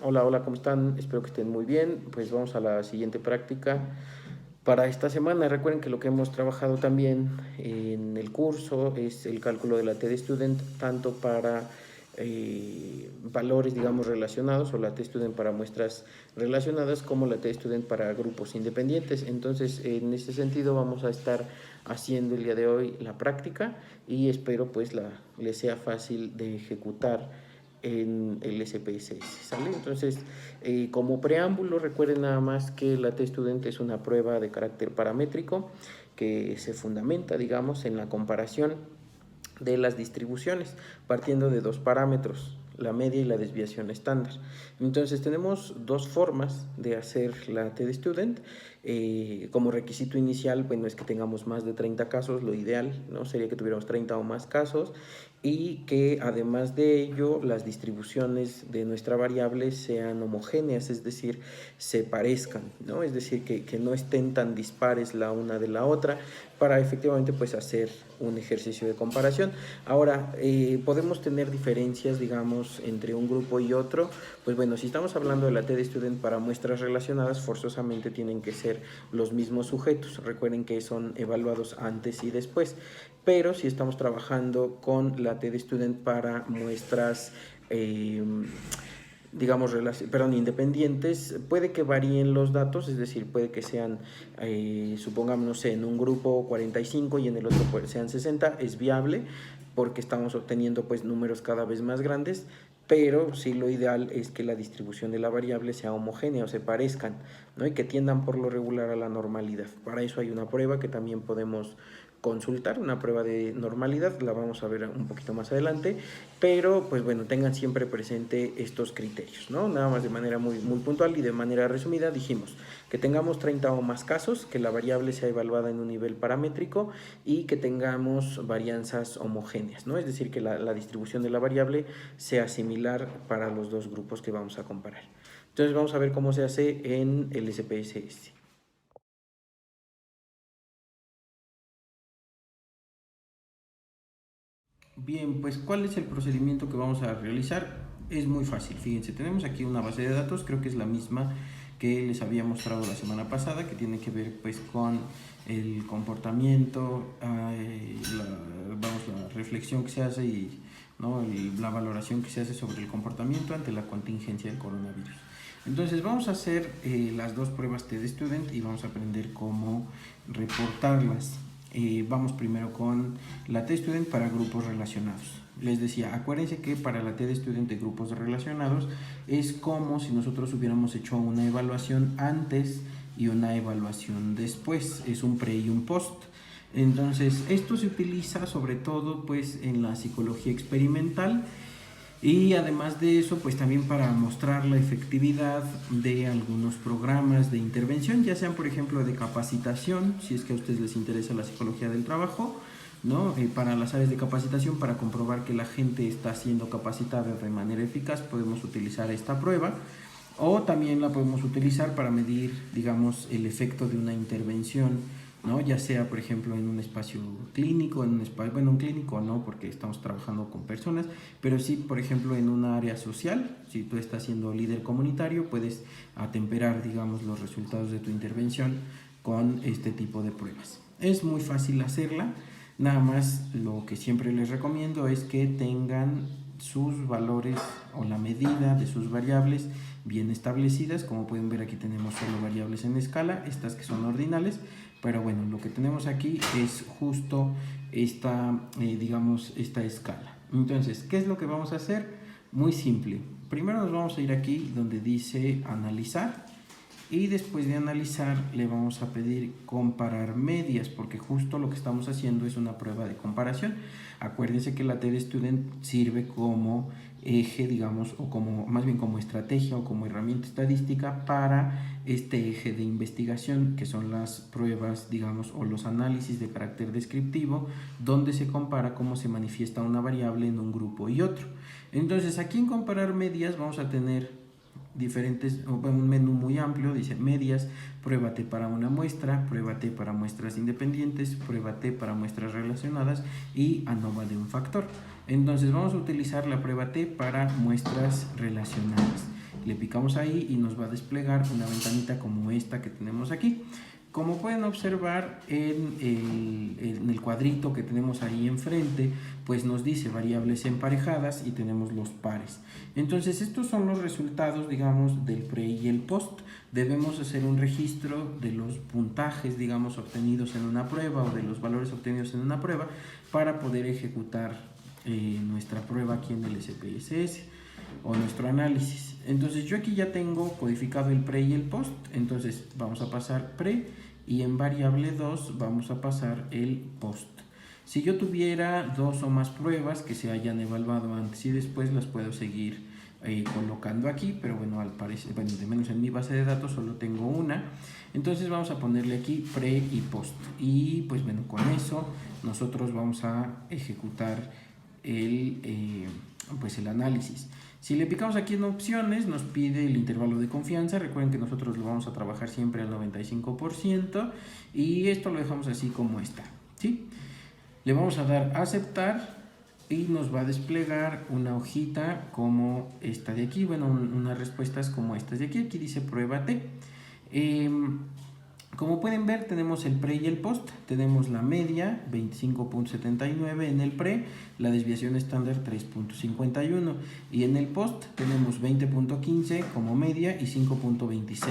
Hola, hola, ¿cómo están? Espero que estén muy bien. Pues vamos a la siguiente práctica para esta semana. Recuerden que lo que hemos trabajado también en el curso es el cálculo de la T-Student, tanto para valores, digamos, relacionados, o la T-Student para muestras relacionadas, como la T-Student para grupos independientes. Entonces, en este sentido, vamos a estar haciendo el día de hoy la práctica y espero pues les sea fácil de ejecutar en el SPSS, ¿sale? Entonces, como preámbulo, recuerden nada más que la T-Student es una prueba de carácter paramétrico que se fundamenta, digamos, en la comparación de las distribuciones, partiendo de dos parámetros, la media y la desviación estándar. Entonces tenemos dos formas de hacer la T-Student. Como requisito inicial, bueno, es que tengamos más de 30 casos, lo ideal, ¿no? Sería que tuviéramos 30 o más casos, y que además de ello las distribuciones de nuestra variable sean homogéneas, es decir, se parezcan, ¿no? Es decir, que no estén tan dispares la una de la otra, para efectivamente pues hacer un ejercicio de comparación. Ahora, podemos tener diferencias, digamos, entre un grupo y otro. Pues bueno, si estamos hablando de la T-Student para muestras relacionadas, forzosamente tienen que ser los mismos sujetos. Recuerden que son evaluados antes y después. Pero si estamos trabajando con la T-Student para muestras digamos, independientes, puede que varíen los datos, es decir, puede que sean, supongamos, no sé, en un grupo 45 y en el otro sean 60, es viable porque estamos obteniendo pues números cada vez más grandes, pero sí lo ideal es que la distribución de la variable sea homogénea o se parezcan, ¿no? Y que tiendan por lo regular a la normalidad. Para eso hay una prueba que también podemos consultar, una prueba de normalidad, la vamos a ver un poquito más adelante, pero pues bueno, tengan siempre presente estos criterios, ¿no? Nada más de manera muy puntual y de manera resumida dijimos que tengamos 30 o más casos, que la variable sea evaluada en un nivel paramétrico y que tengamos varianzas homogéneas, ¿no? Es decir, que la distribución de la variable sea similar para los dos grupos que vamos a comparar. Entonces vamos a ver cómo se hace en el SPSS. Bien, pues ¿cuál es el procedimiento que vamos a realizar? Es muy fácil, fíjense, tenemos aquí una base de datos, creo que es la misma que les había mostrado la semana pasada, que tiene que ver pues con el comportamiento, la reflexión que se hace y, ¿no?, la valoración que se hace sobre el comportamiento ante la contingencia del coronavirus. Entonces vamos a hacer las dos pruebas T-Student y vamos a aprender cómo reportarlas. Vamos primero con la T-Student para grupos relacionados. Les decía, acuérdense que para la T-Student de grupos relacionados es como si nosotros hubiéramos hecho una evaluación antes y una evaluación después. Es un pre y un post. Entonces, esto se utiliza sobre todo pues en la psicología experimental, y además de eso, pues también para mostrar la efectividad de algunos programas de intervención, ya sean por ejemplo de capacitación, si es que a ustedes les interesa la psicología del trabajo, ¿no? Para las áreas de capacitación, para comprobar que la gente está siendo capacitada de manera eficaz, podemos utilizar esta prueba. O también la podemos utilizar para medir, digamos, el efecto de una intervención, ¿no? Ya sea, por ejemplo, en un espacio clínico, en un espacio, bueno, un clínico no, porque estamos trabajando con personas, pero sí, por ejemplo, en un área social. Si tú estás siendo líder comunitario, puedes atemperar, digamos, los resultados de tu intervención con este tipo de pruebas. Es muy fácil hacerla, nada más lo que siempre les recomiendo es que tengan sus valores o la medida de sus variables bien establecidas. Como pueden ver, aquí tenemos solo variables en escala, estas que son ordinales, pero bueno, lo que tenemos aquí es justo esta, digamos, esta escala. Entonces, ¿qué es lo que vamos a hacer? Muy simple. Primero nos vamos a ir aquí donde dice analizar, y después de analizar le vamos a pedir comparar medias, porque justo lo que estamos haciendo es una prueba de comparación. Acuérdense que la T-Student sirve como eje, digamos, o como, más bien como estrategia o como herramienta estadística para este eje de investigación, que son las pruebas, digamos, o los análisis de carácter descriptivo, donde se compara cómo se manifiesta una variable en un grupo y otro. Entonces, aquí en comparar medias vamos a tener diferentes, un menú muy amplio. Dice medias, prueba T para una muestra, prueba T para muestras independientes, prueba T para muestras relacionadas y ANOVA de un factor. Entonces vamos a utilizar la prueba T para muestras relacionadas. Le picamos ahí y nos va a desplegar una ventanita como esta que tenemos aquí. Como pueden observar en el cuadrito que tenemos ahí enfrente, pues nos dice variables emparejadas y tenemos los pares. Entonces estos son los resultados, digamos, del pre y el post. Debemos hacer un registro de los puntajes, digamos, obtenidos en una prueba o de los valores obtenidos en una prueba para poder ejecutar nuestra prueba aquí en el SPSS o nuestro análisis. Entonces yo aquí ya tengo codificado el pre y el post, entonces vamos a pasar pre y en variable 2 vamos a pasar el post. Si yo tuviera dos o más pruebas que se hayan evaluado antes y después, las puedo seguir colocando aquí, pero bueno, al parecer, bueno, de menos en mi base de datos solo tengo una. Entonces vamos a ponerle aquí pre y post, y pues bueno, con eso nosotros vamos a ejecutar el análisis. Si le picamos aquí en opciones, nos pide el intervalo de confianza. Recuerden que nosotros lo vamos a trabajar siempre al 95% y esto lo dejamos así como está, ¿sí? Le vamos a dar a aceptar y nos va a desplegar una hojita como esta de aquí, bueno, unas respuestas como estas de aquí. Aquí dice prueba T. Como pueden ver, tenemos el pre y el post. Tenemos la media 25.79 en el pre, la desviación estándar 3.51, y en el post tenemos 20.15 como media y 5.26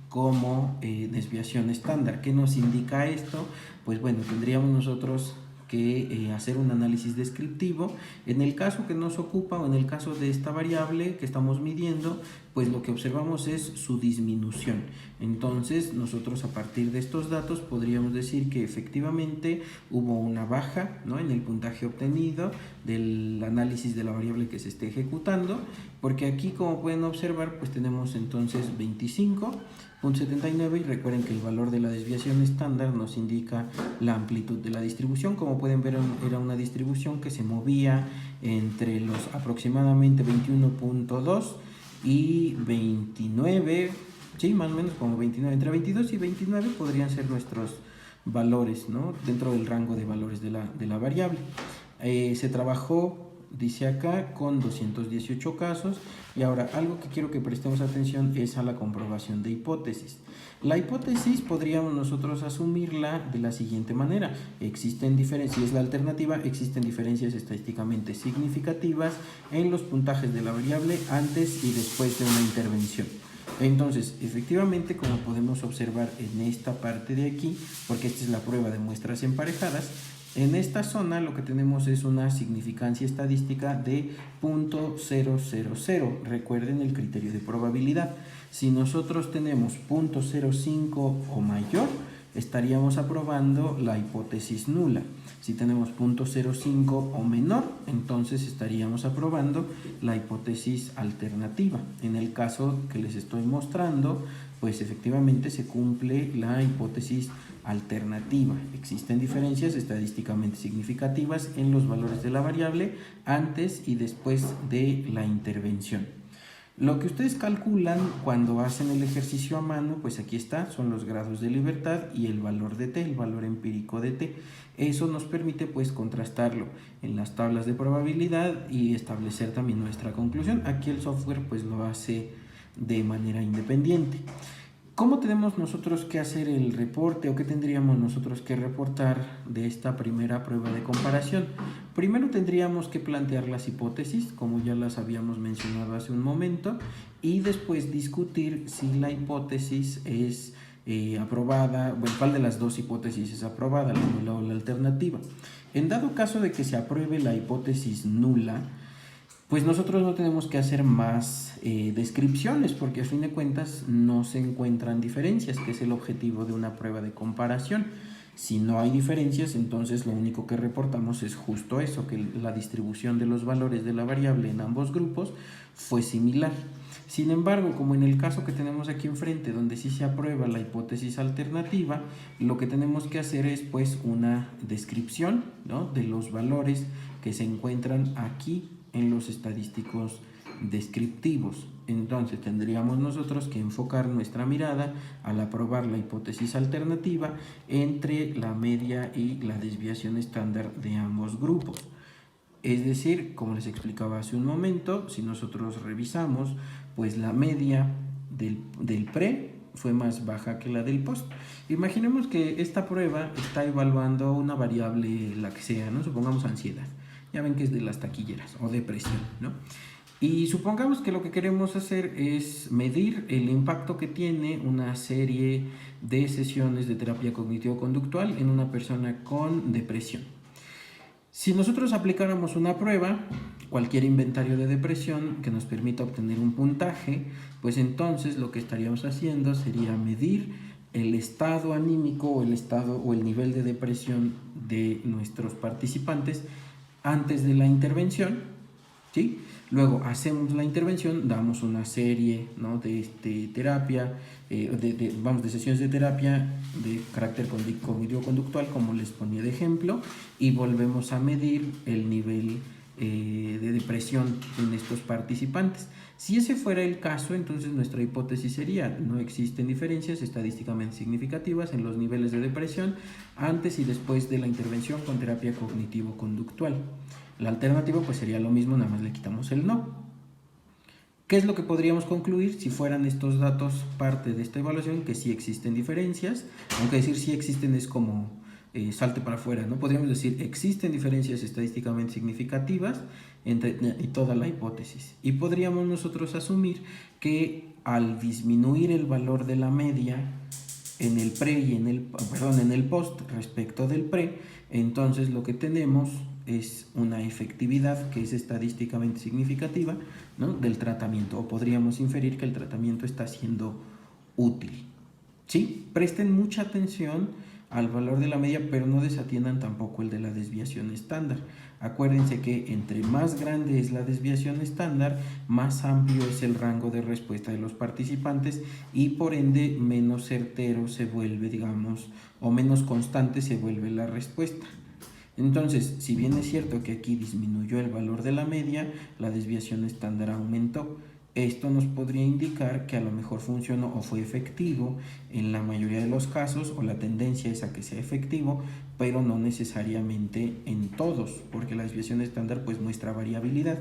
como desviación estándar. ¿Qué nos indica esto? Pues bueno, tendríamos nosotros que hacer un análisis descriptivo. En el caso que nos ocupa o en el caso de esta variable que estamos midiendo, pues lo que observamos es su disminución. Entonces nosotros a partir de estos datos podríamos decir que efectivamente hubo una baja, ¿no?, en el puntaje obtenido del análisis de la variable que se esté ejecutando, porque aquí, como pueden observar, pues tenemos entonces 25.79 y recuerden que el valor de la desviación estándar nos indica la amplitud de la distribución. Como pueden ver, era una distribución que se movía entre los aproximadamente 21.2 y 29, sí, más o menos como 29, entre 22 y 29 podrían ser nuestros valores, ¿no?, dentro del rango de valores de la variable. Se trabajó, dice acá, con 218 casos. Y ahora algo que quiero que prestemos atención es a la comprobación de hipótesis. La hipótesis podríamos nosotros asumirla de la siguiente manera: existen diferencias, si es la alternativa, existen diferencias estadísticamente significativas en los puntajes de la variable antes y después de una intervención. Entonces, efectivamente, como podemos observar en esta parte de aquí, porque esta es la prueba de muestras emparejadas, en esta zona lo que tenemos es una significancia estadística de 0.000. Recuerden el criterio de probabilidad. Si nosotros tenemos 0.05 o mayor, estaríamos aprobando la hipótesis nula. Si tenemos 0.05 o menor, entonces estaríamos aprobando la hipótesis alternativa. En el caso que les estoy mostrando, pues efectivamente se cumple la hipótesis alternativa. Existen diferencias estadísticamente significativas en los valores de la variable antes y después de la intervención. Lo que ustedes calculan cuando hacen el ejercicio a mano, pues aquí está, son los grados de libertad y el valor de t, el valor empírico de t. Eso nos permite pues contrastarlo en las tablas de probabilidad y establecer también nuestra conclusión. Aquí el software pues lo hace de manera independiente. ¿Cómo tenemos nosotros que hacer el reporte o qué tendríamos nosotros que reportar de esta primera prueba de comparación? Primero tendríamos que plantear las hipótesis, como ya las habíamos mencionado hace un momento, y después discutir si la hipótesis es aprobada, bueno, cuál de las dos hipótesis es aprobada, la nula o la alternativa. En dado caso de que se apruebe la hipótesis nula, pues nosotros no tenemos que hacer más descripciones, porque a fin de cuentas no se encuentran diferencias, que es el objetivo de una prueba de comparación. Si no hay diferencias, entonces lo único que reportamos es justo eso, que la distribución de los valores de la variable en ambos grupos fue similar. Sin embargo, como en el caso que tenemos aquí enfrente, donde sí se aprueba la hipótesis alternativa, lo que tenemos que hacer es pues una descripción, ¿no?, de los valores que se encuentran aquí en los estadísticos descriptivos. Entonces tendríamos nosotros que enfocar nuestra mirada al aprobar la hipótesis alternativa entre la media y la desviación estándar de ambos grupos. Es decir, como les explicaba hace un momento, si nosotros revisamos, pues la media del pre fue más baja que la del post. Imaginemos que esta prueba está evaluando una variable, la que sea, ¿no? Supongamos ansiedad. Ya ven que es de las taquilleras, o depresión, ¿no? Y supongamos que lo que queremos hacer es medir el impacto que tiene una serie de sesiones de terapia cognitivo-conductual en una persona con depresión. Si nosotros aplicáramos una prueba, cualquier inventario de depresión que nos permita obtener un puntaje, pues entonces lo que estaríamos haciendo sería medir el estado anímico o el estado o el nivel de depresión de nuestros participantes antes de la intervención, ¿sí? Luego hacemos la intervención, damos una serie, ¿no?, de terapia, de sesiones de terapia de carácter cognitivo-conductual, como les ponía de ejemplo, y volvemos a medir el nivel de depresión en estos participantes. Si ese fuera el caso, entonces nuestra hipótesis sería: no existen diferencias estadísticamente significativas en los niveles de depresión antes y después de la intervención con terapia cognitivo-conductual. La alternativa pues sería lo mismo, nada más le quitamos el no. ¿Qué es lo que podríamos concluir si fueran estos datos parte de esta evaluación? Que sí existen diferencias, aunque decir sí existen es como salte para afuera, ¿no? Podríamos decir existen diferencias estadísticamente significativas entre toda la hipótesis. Y podríamos nosotros asumir que al disminuir el valor de la media en el pre y en el post respecto del pre, entonces lo que tenemos es una efectividad que es estadísticamente significativa, ¿no?, del tratamiento, o podríamos inferir que el tratamiento está siendo útil. ¿Sí? Presten mucha atención al valor de la media, pero no desatiendan tampoco el de la desviación estándar. Acuérdense que entre más grande es la desviación estándar, más amplio es el rango de respuesta de los participantes y por ende menos certero se vuelve, digamos, o menos constante se vuelve la respuesta. Entonces, si bien es cierto que aquí disminuyó el valor de la media, la desviación estándar aumentó. Esto nos podría indicar que a lo mejor funcionó o fue efectivo en la mayoría de los casos, o la tendencia es a que sea efectivo, pero no necesariamente en todos, porque la desviación estándar pues muestra variabilidad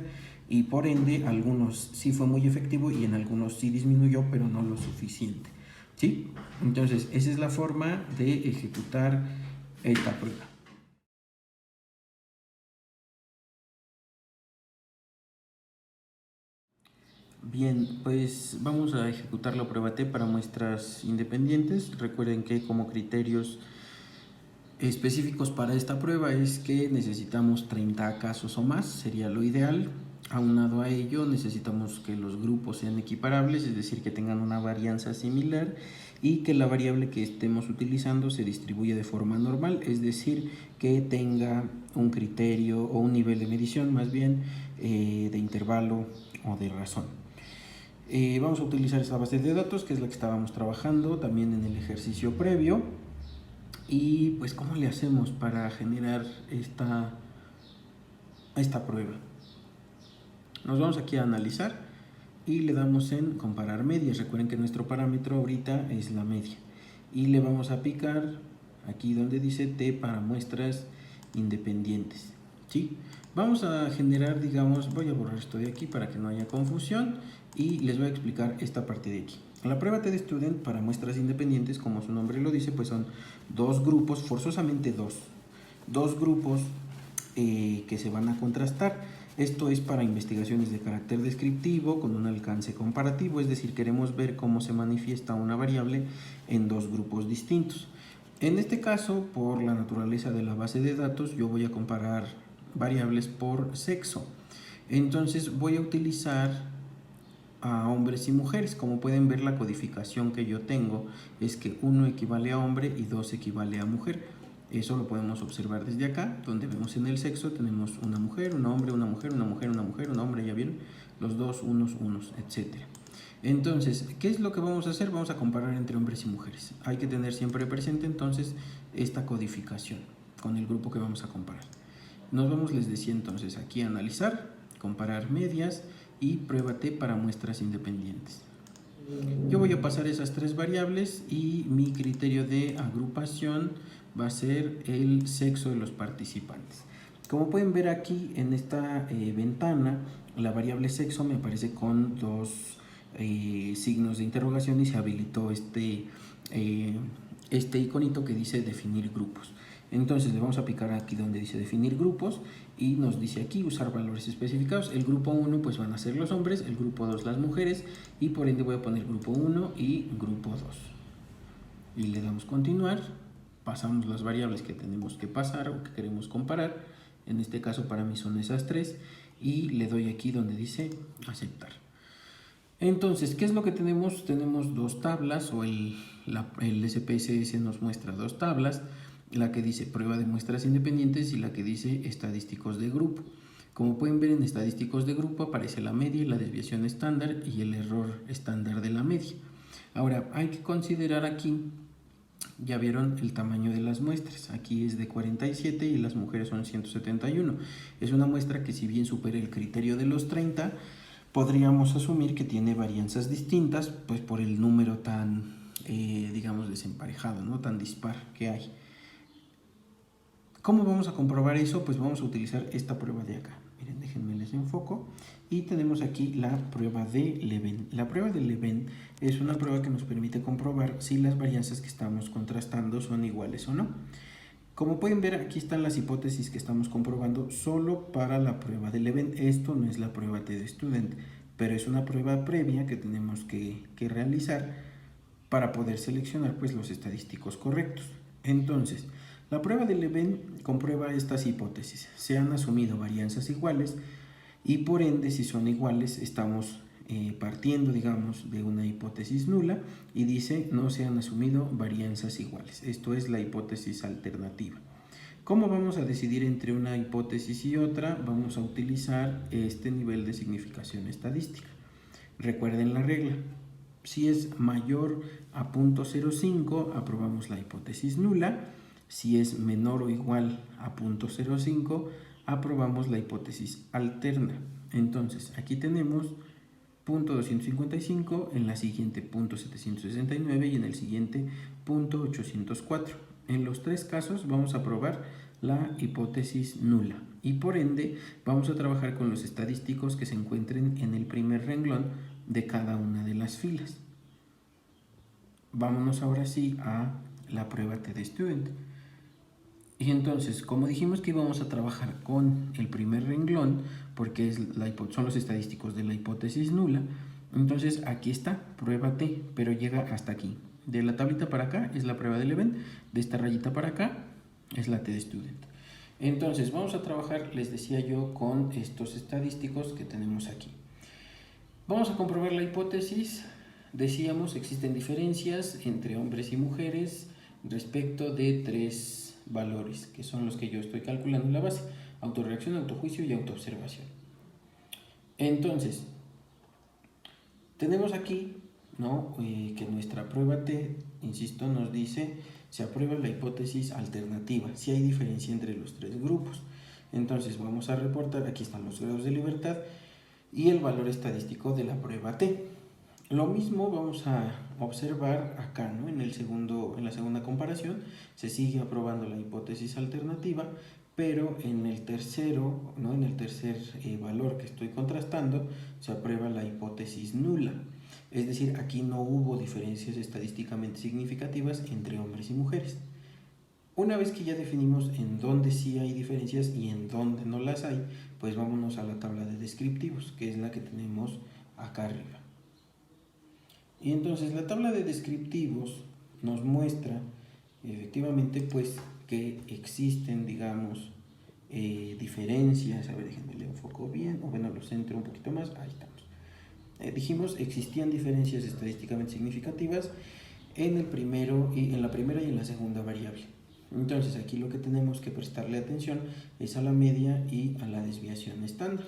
y por ende algunos sí fue muy efectivo y en algunos sí disminuyó, pero no lo suficiente. ¿Sí? Entonces, esa es la forma de ejecutar esta prueba. Bien, pues vamos a ejecutar la prueba T para muestras independientes. Recuerden que como criterios específicos para esta prueba es que necesitamos 30 casos o más, sería lo ideal. Aunado a ello, necesitamos que los grupos sean equiparables, es decir, que tengan una varianza similar y que la variable que estemos utilizando se distribuya de forma normal, es decir, que tenga un criterio o un nivel de medición más bien de intervalo o de razón. Vamos a utilizar esta base de datos, que es la que estábamos trabajando también en el ejercicio previo. Y pues, ¿cómo le hacemos para generar esta prueba? Nos vamos aquí a analizar y le damos en comparar medias. Recuerden que nuestro parámetro ahorita es la media. Y le vamos a picar aquí donde dice T para muestras independientes. ¿Sí? Vamos a generar, digamos, voy a borrar esto de aquí para que no haya confusión y les voy a explicar esta parte de aquí. La prueba TDStudent para muestras independientes, como su nombre lo dice, pues son dos grupos, forzosamente dos grupos que se van a contrastar. Esto es para investigaciones de carácter descriptivo con un alcance comparativo, es decir, queremos ver cómo se manifiesta una variable en dos grupos distintos. En este caso, por la naturaleza de la base de datos, yo voy a comparar variables por sexo. Entonces voy a utilizar a hombres y mujeres. Como pueden ver, la codificación que yo tengo es que 1 equivale a hombre y 2 equivale a mujer. Eso lo podemos observar desde acá, donde vemos en el sexo tenemos una mujer, un hombre, una mujer, una mujer, una mujer, un hombre, ya vieron, los dos, unos, etc. Entonces, ¿qué es lo que vamos a hacer? Vamos a comparar entre hombres y mujeres. Hay que tener siempre presente entonces esta codificación con el grupo que vamos a comparar. Nos vamos, les decía entonces, aquí a analizar, comparar medias y prueba T para muestras independientes. Yo voy a pasar esas tres variables y mi criterio de agrupación va a ser el sexo de los participantes. Como pueden ver aquí en esta ventana, la variable sexo me aparece con dos signos de interrogación y se habilitó este iconito que dice definir grupos. Entonces le vamos a picar aquí donde dice definir grupos y nos dice aquí usar valores especificados. El grupo 1 pues van a ser los hombres, el grupo 2 las mujeres y por ende voy a poner grupo 1 y grupo 2. Y le damos continuar, pasamos las variables que tenemos que pasar o que queremos comparar. En este caso para mí son esas tres y le doy aquí donde dice aceptar. Entonces, ¿qué es lo que tenemos? Tenemos dos tablas o el SPSS nos muestra dos tablas, la que dice prueba de muestras independientes y la que dice estadísticos de grupo. Como pueden ver en estadísticos de grupo aparece la media, la desviación estándar y el error estándar de la media. Ahora, hay que considerar aquí, ya vieron el tamaño de las muestras, aquí es de 47 y las mujeres son 171. Es una muestra que si bien supera el criterio de los 30, podríamos asumir que tiene varianzas distintas, pues por el número tan, digamos, desemparejado, ¿no? Tan dispar que hay. ¿Cómo vamos a comprobar eso? Pues vamos a utilizar esta prueba de acá. Miren, déjenme les enfoco. Y tenemos aquí la prueba de Leven. La prueba de Leven es una prueba que nos permite comprobar si las varianzas que estamos contrastando son iguales o no. Como pueden ver, aquí están las hipótesis que estamos comprobando solo para la prueba de Leven. Esto no es la prueba TDStudent, pero es una prueba previa que tenemos que realizar para poder seleccionar pues, los estadísticos correctos. Entonces, la prueba de Leven comprueba estas hipótesis. Se han asumido varianzas iguales y por ende, si son iguales, estamos partiendo, digamos, de una hipótesis nula y dice no se han asumido varianzas iguales. Esto es la hipótesis alternativa. ¿Cómo vamos a decidir entre una hipótesis y otra? Vamos a utilizar este nivel de significación estadística. Recuerden la regla. Si es mayor a 0.05, aprobamos la hipótesis nula. Si es menor o igual a 0.05, aprobamos la hipótesis alterna. Entonces, aquí tenemos 0.255, en la siguiente 0.769 y en el siguiente 0.804. En los tres casos vamos a probar la hipótesis nula y por ende vamos a trabajar con los estadísticos que se encuentren en el primer renglón de cada una de las filas. Vámonos ahora sí a la prueba TDStudent. Y entonces, como dijimos que íbamos a trabajar con el primer renglón, porque son los estadísticos de la hipótesis nula, entonces aquí está, prueba T, pero llega hasta aquí. De la tablita para acá es la prueba del event, de esta rayita para acá es la TDStudent. Entonces, vamos a trabajar, les decía yo, con estos estadísticos que tenemos aquí. Vamos a comprobar la hipótesis. Decíamos, existen diferencias entre hombres y mujeres respecto de tres valores, que son los que yo estoy calculando en la base: autorreacción, autojuicio y autoobservación. Entonces, tenemos aquí, ¿no? Que nuestra prueba T, insisto, nos dice se aprueba la hipótesis alternativa, si hay diferencia entre los tres grupos. Entonces vamos a reportar, aquí están los grados de libertad y el valor estadístico de la prueba T. Lo mismo vamos a observar acá, ¿no? En la segunda comparación se sigue aprobando la hipótesis alternativa, pero en el tercero, ¿no? En el tercer valor que estoy contrastando se aprueba la hipótesis nula. Es decir, aquí no hubo diferencias estadísticamente significativas entre hombres y mujeres. Una vez que ya definimos en dónde sí hay diferencias y en dónde no las hay, pues vámonos a la tabla de descriptivos, que es la que tenemos acá arriba. Y entonces la tabla de descriptivos nos muestra efectivamente pues que existen, digamos, diferencias. A ver, déjenme le enfoco bien, o bueno, lo centro un poquito más, ahí estamos. Dijimos, existían diferencias estadísticamente significativas en la primera y en la segunda variable. Entonces aquí lo que tenemos que prestarle atención es a la media y a la desviación estándar.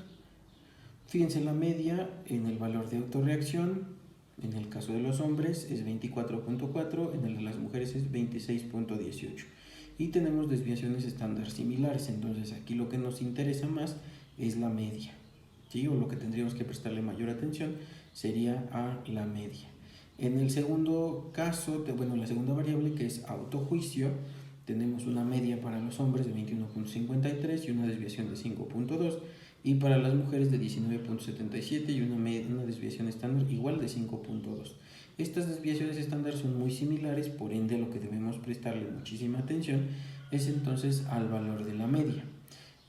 Fíjense, la media en el valor de autorreacción, en el caso de los hombres es 24.4, en el de las mujeres es 26.18. Y tenemos desviaciones estándar similares, entonces aquí lo que nos interesa más es la media, ¿sí? O lo que tendríamos que prestarle mayor atención sería a la media. En el segundo caso, bueno, la segunda variable, que es autojuicio, tenemos una media para los hombres de 21.53 y una desviación de 5.2, y para las mujeres de 19.77 y una desviación estándar igual de 5.2. Estas desviaciones estándar son muy similares, por ende lo que debemos prestarle muchísima atención es entonces al valor de la media.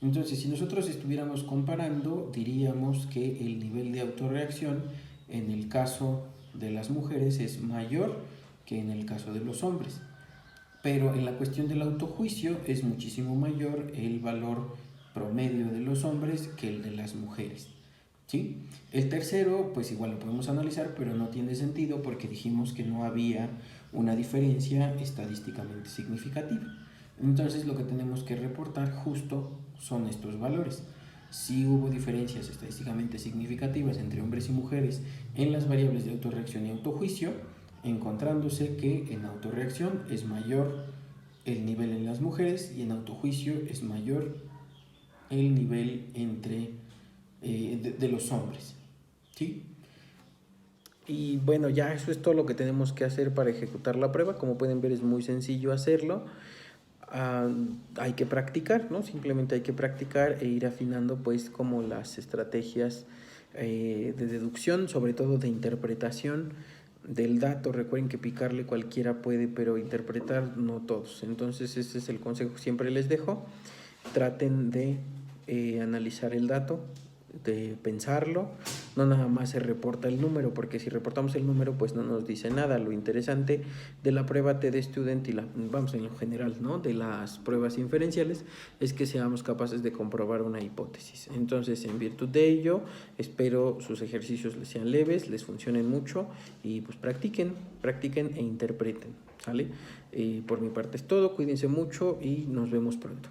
Entonces, si nosotros estuviéramos comparando, diríamos que el nivel de autorreacción en el caso de las mujeres es mayor que en el caso de los hombres. Pero en la cuestión del autojuicio es muchísimo mayor el valor promedio de los hombres que el de las mujeres. ¿Sí? El tercero, pues igual lo podemos analizar, pero no tiene sentido porque dijimos que no había una diferencia estadísticamente significativa. Entonces lo que tenemos que reportar justo son estos valores. Si hubo diferencias estadísticamente significativas entre hombres y mujeres en las variables de autorreacción y autojuicio, encontrándose que en autorreacción es mayor el nivel en las mujeres y en autojuicio es mayor el nivel de los hombres. ¿Sí? Y bueno, ya eso es todo lo que tenemos que hacer para ejecutar la prueba. Como pueden ver, es muy sencillo hacerlo. Hay que practicar, ¿no? Simplemente hay que practicar e ir afinando pues como las estrategias de deducción, sobre todo de interpretación del dato. Recuerden que picarle cualquiera puede, pero interpretar no todos. Entonces ese es el consejo que siempre les dejo. Traten de analizar el dato, de pensarlo, no nada más se reporta el número, porque si reportamos el número pues no nos dice nada. Lo interesante de la prueba TD Student y vamos en lo general, ¿no?, de las pruebas inferenciales es que seamos capaces de comprobar una hipótesis. Entonces, en virtud de ello, espero sus ejercicios les sean leves, les funcionen mucho y pues practiquen e interpreten, ¿sale? Por mi parte es todo, cuídense mucho y nos vemos pronto.